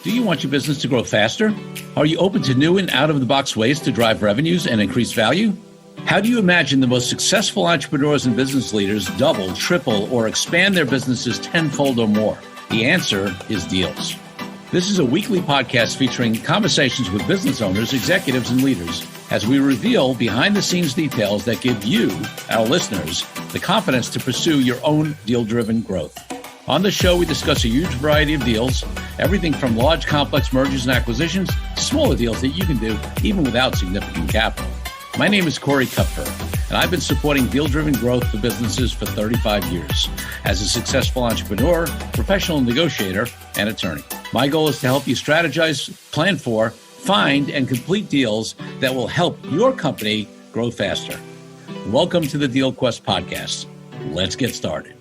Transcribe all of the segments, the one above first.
Do you want your business to grow faster? Are you open to new and out-of-the-box ways to drive revenues and increase value? How do you imagine the most successful entrepreneurs and business leaders double, triple, or expand their businesses tenfold or more? The answer is Deals. This is a weekly podcast featuring conversations with business owners, executives, and leaders as we reveal behind-the-scenes details that give you, our listeners, the confidence to pursue your own deal-driven growth. On the show, we discuss a huge variety of deals, everything from large, complex mergers and acquisitions to smaller deals that you can do even without significant capital. My name is Kupfer, and I've been supporting deal-driven growth for businesses for 35 years as a successful entrepreneur, professional negotiator, and attorney. My goal is to help you strategize, plan for, find, and complete deals that will help your company grow faster. Welcome to the DealQuest Podcast. Let's get started.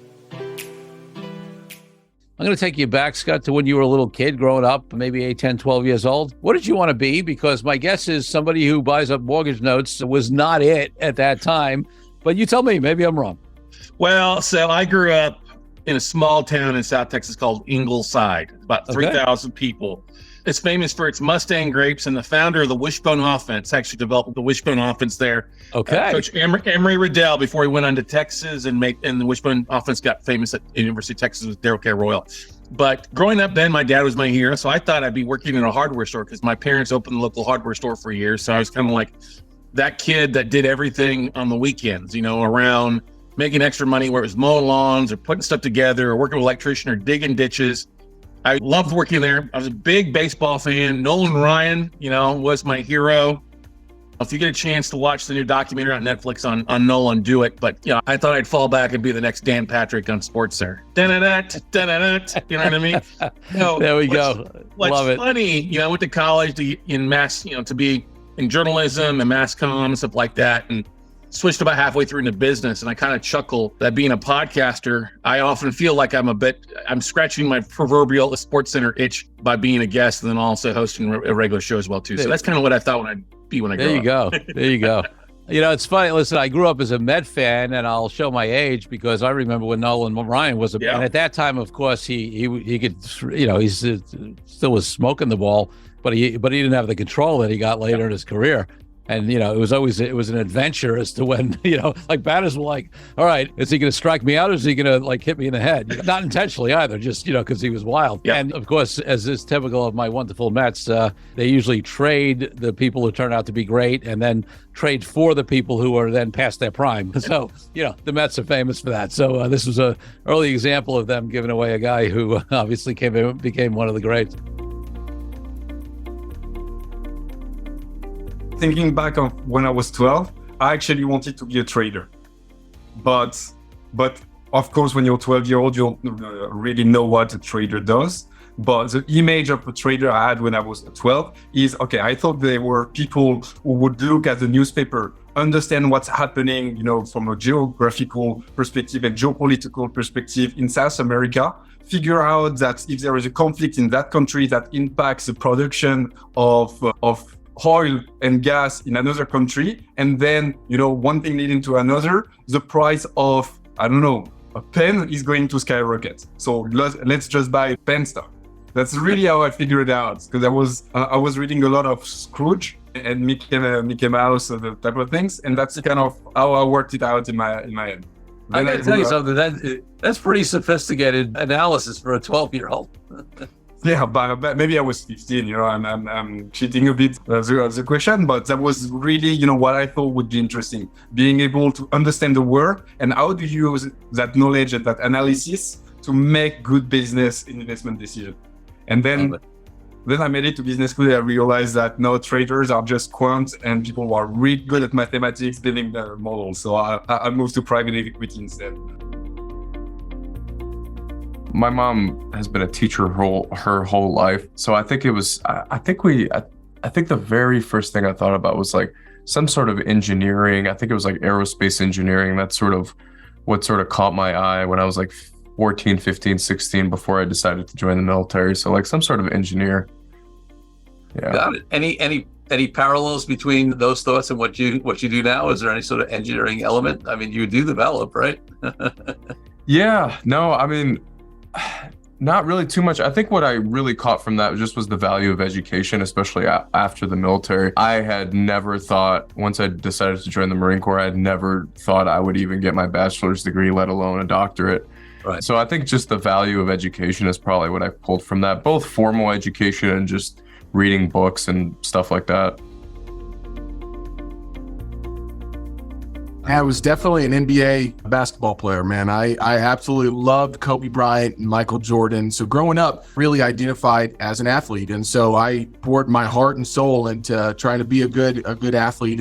I'm going to take you back, Scott, to when you were a little kid growing up, maybe 8, 10, 12 years old. What did you want to be? Because my guess is somebody who buys up mortgage notes was not it at that time. But you tell me, maybe I'm wrong. Well, so I grew up in a small town in South Texas called Ingleside, about 3,000 people. It's famous for its Mustang grapes, and the founder of the Wishbone offense actually developed the Wishbone offense there. Coach Emory Riddell, before he went on to Texas, and the Wishbone offense got famous at University of Texas with Darrell K. Royal. But growing up then, my dad was my hero, so I thought I'd be working in a hardware store because my parents opened the local hardware store for years. So I was kind of like that kid that did everything on the weekends, around making extra money, where it was mowing lawns or putting stuff together or working with an electrician or digging ditches. I loved working there. I was a big baseball fan. Nolan Ryan, was my hero. If you get a chance to watch the new documentary on Netflix on Nolan, do it. But, I thought I'd fall back and be the next Dan Patrick on SportsCenter. You know what I mean? There we go. Love it. What's funny, I went to college to be in journalism and mass comm and stuff like that. And switched about halfway through into business, and I kind of chuckle that being a podcaster, I often feel like I'm scratching my proverbial SportsCenter itch by being a guest and then also hosting a regular show as well too. So that's kind of what I thought when I'd be when I grew up. There you go. It's funny. Listen, I grew up as a Met fan, and I'll show my age because I remember when Nolan Ryan was and at that time, of course, he could, he still was smoking the ball, but he didn't have the control that he got later in his career. And, it was an adventure as to when, like batters were like, all right, is he going to strike me out or is he going to hit me in the head? Not intentionally either, just, because he was wild. Yeah. And of course, as is typical of my wonderful Mets, they usually trade the people who turn out to be great and then trade for the people who are then past their prime. So, the Mets are famous for that. So this was an early example of them giving away a guy who obviously became one of the greats. Thinking back of when I was 12, I actually wanted to be a trader. But of course, when you're 12-year-old, you don't really know what a trader does. But the image of a trader I had when I was 12 is, I thought they were people who would look at the newspaper, understand what's happening, from a geographical perspective and geopolitical perspective in South America, figure out that if there is a conflict in that country that impacts the production of oil and gas in another country, and then one thing leading to another, the price of a pen is going to skyrocket. So let's just buy pen stock. That's really how I figured it out, because I was reading a lot of Scrooge and Mickey Mouse, the type of things, and that's kind of how I worked it out in my head. I got to tell you something. That's pretty sophisticated analysis for a 12-year-old. Yeah, but maybe I was 15, I'm cheating a bit the question, but that was really, what I thought would be interesting. Being able to understand the world and how do you use that knowledge and that analysis to make good business investment decisions. And then I made it to business school. I realized that no, traders are just quants and people who are really good at mathematics building their models. So I moved to private equity instead. My mom has been a teacher her whole life. So I think the very first thing I thought about was like some sort of engineering. I think it was like aerospace engineering. That's sort of what sort of caught my eye when I was like 14, 15, 16 before I decided to join the military. So like some sort of engineer. Yeah. Got it. Any parallels between those thoughts and what you do now? Is there any sort of engineering element? I mean, you do develop, right? Yeah. No, I mean, Not really too much. I think what I really caught from that just was the value of education, especially after the military. I had never thought, once I decided to join the Marine Corps, I had never thought I would even get my bachelor's degree, let alone a doctorate. Right. So I think just the value of education is probably what I pulled from that, both formal education and just reading books and stuff like that. I was definitely an NBA basketball player, man. I absolutely loved Kobe Bryant and Michael Jordan. So growing up, really identified as an athlete. And so I poured my heart and soul into trying to be a good athlete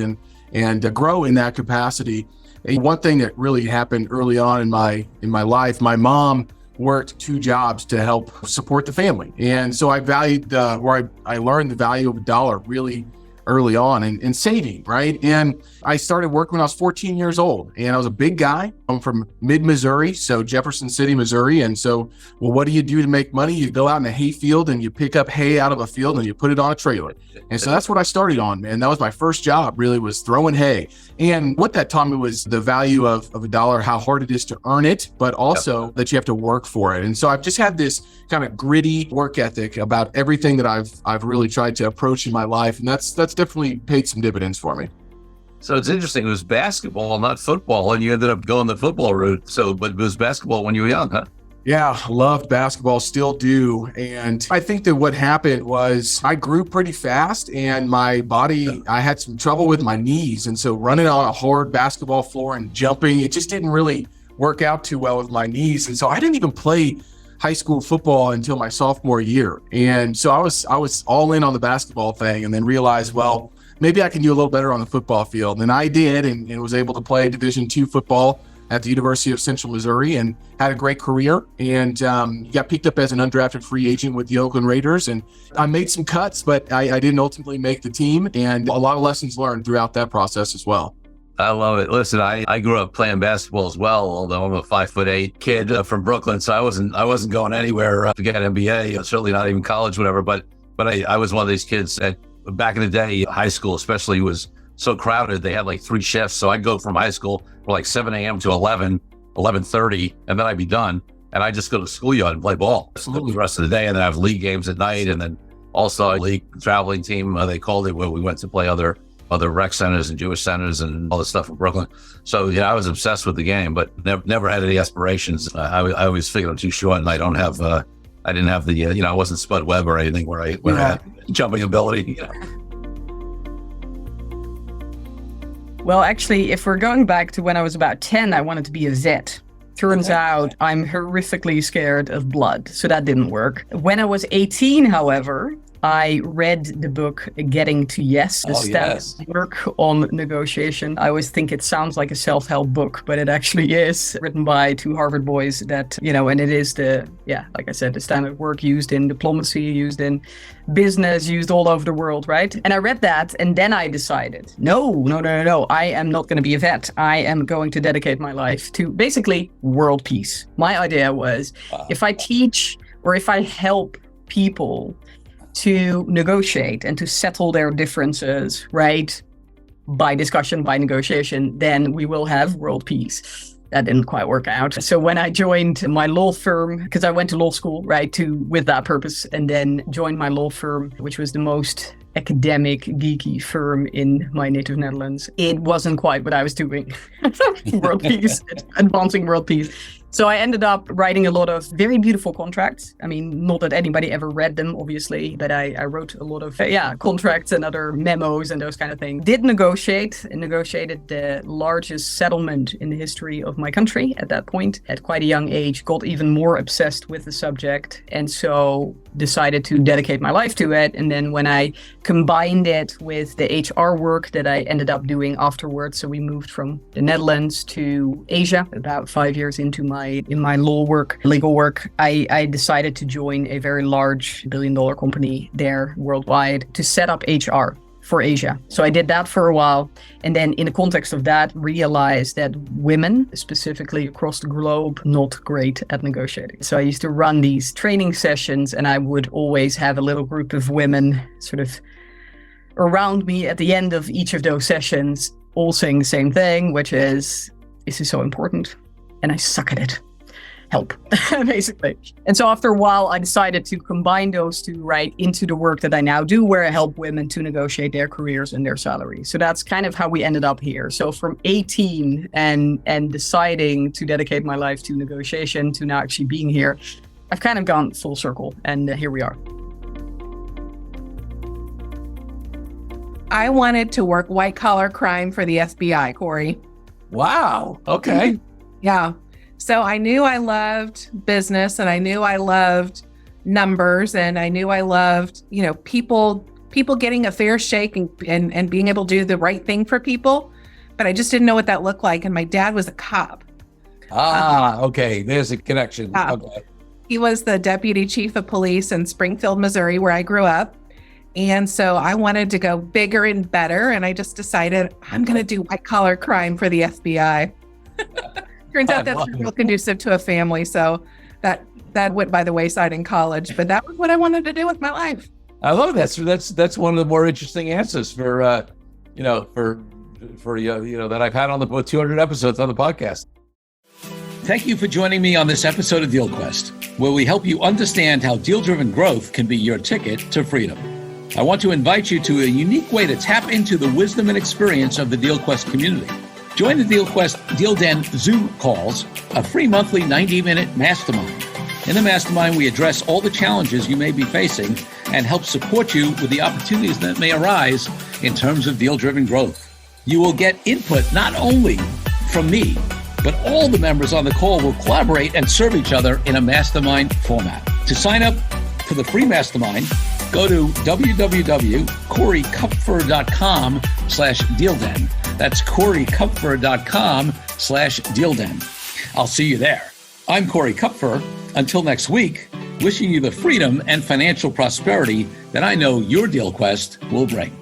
and grow in that capacity. And one thing that really happened early on in my life, my mom worked 2 jobs to help support the family. And so I valued I learned the value of a dollar really early on and saving, right? And I started working when I was 14 years old, and I was a big guy. I'm from mid-Missouri, so Jefferson City, Missouri. And so, well, what do you do to make money? You go out in a hay field and you pick up hay out of a field and you put it on a trailer. And so that's what I started on, man. That was my first job, really, was throwing hay. And what that taught me was the value of a dollar, how hard it is to earn it, but also that you have to work for it. And so I've just had this kind of gritty work ethic about everything that I've really tried to approach in my life. And that's definitely paid some dividends for me. So it's interesting. It was basketball, not football, and you ended up going the football route. But it was basketball when you were young, huh? Yeah, loved basketball, still do. And I think that what happened was I grew pretty fast, and my body, I had some trouble with my knees. And so running on a hard basketball floor and jumping, it just didn't really work out too well with my knees. And so I didn't even play high school football until my sophomore year. And so I was all in on the basketball thing, and then realized, well, maybe I can do a little better on the football field. And I did, and was able to play Division II football at the University of Central Missouri and had a great career, and got picked up as an undrafted free agent with the Oakland Raiders. And I made some cuts, but I didn't ultimately make the team, and a lot of lessons learned throughout that process as well. I love it. Listen, I grew up playing basketball as well, although I'm a 5'8" kid from Brooklyn, so I wasn't going anywhere to get an MBA, certainly not even college, whatever. But I was one of these kids that back in the day, high school especially was so crowded. They had like 3 shifts, so I'd go from high school from like 7 a.m. to 11:30, and then I'd be done. And I just go to the schoolyard and play ball the rest of the day, and then I have league games at night, and then also a league traveling team, they called it, where we went to play other rec centers and Jewish centers and all this stuff in Brooklyn. So yeah, I was obsessed with the game, but never had any aspirations. I always figured I'm too short, and I didn't have the I wasn't Spud Webb or anything where I had jumping ability. Well, actually, if we're going back to when I was about 10, I wanted to be a vet. Turns out I'm horrifically scared of blood, so that didn't work. When I was 18, however, I read the book Getting to Yes, the steps work on negotiation. I always think it sounds like a self-help book, but it actually is written by 2 Harvard boys that, and it is like I said, the standard work used in diplomacy, used in business, used all over the world, right? And I read that, and then I decided, no, I am not going to be a vet. I am going to dedicate my life to basically world peace. My idea was, if I teach or if I help people to negotiate and to settle their differences, right, by discussion, by negotiation, then we will have world peace. That didn't quite work out. So when I joined my law firm, because I went to law school, right, with that purpose, and then joined my law firm, which was the most academic, geeky firm in my native Netherlands, it wasn't quite what I was doing. World peace, advancing world peace. So I ended up writing a lot of very beautiful contracts. I mean, not that anybody ever read them, obviously, but I wrote a lot of contracts and other memos and those kind of things. Did negotiate and negotiated the largest settlement in the history of my country at that point. At quite a young age, got even more obsessed with the subject, and so decided to dedicate my life to it. And then when I combined it with the HR work that I ended up doing afterwards, so we moved from the Netherlands to Asia about 5 years into my legal work, I decided to join a very large billion-dollar company there worldwide to set up HR for Asia. So I did that for a while, and then in the context of that, realized that women, specifically across the globe, not great at negotiating. So I used to run these training sessions, and I would always have a little group of women sort of around me at the end of each of those sessions, all saying the same thing, which is, this is so important, and I suck at it. help, basically. And so after a while, I decided to combine those two right into the work that I now do, where I help women to negotiate their careers and their salaries. So that's kind of how we ended up here. So from 18 and deciding to dedicate my life to negotiation to now actually being here, I've kind of gone full circle, and here we are. I wanted to work white collar crime for the FBI, Corey. Wow. Okay. Yeah. So I knew I loved business, and I knew I loved numbers, and I knew I loved, people getting a fair shake and being able to do the right thing for people. But I just didn't know what that looked like. And my dad was a cop. Okay. There's a connection. Okay. He was the deputy chief of police in Springfield, Missouri, where I grew up. And so I wanted to go bigger and better. And I just decided I'm going to do white collar crime for the FBI. Turns out that's real conducive to a family. So that went by the wayside in college, but that was what I wanted to do with my life. I love that. So that's one of the more interesting answers for that I've had on the 200 episodes on the podcast. Thank you for joining me on this episode of DealQuest, where we help you understand how deal-driven growth can be your ticket to freedom. I want to invite you to a unique way to tap into the wisdom and experience of the DealQuest community. Join the DealQuest Deal Den Zoom calls, a free monthly 90-minute mastermind. In the mastermind, we address all the challenges you may be facing and help support you with the opportunities that may arise in terms of deal-driven growth. You will get input not only from me, but all the members on the call will collaborate and serve each other in a mastermind format. To sign up for the free mastermind, go to www.corykupfer.com/dealden. That's corykupfer.com/dealden. I'll see you there. I'm Corey Kupfer. Until next week, wishing you the freedom and financial prosperity that I know your DealQuest will bring.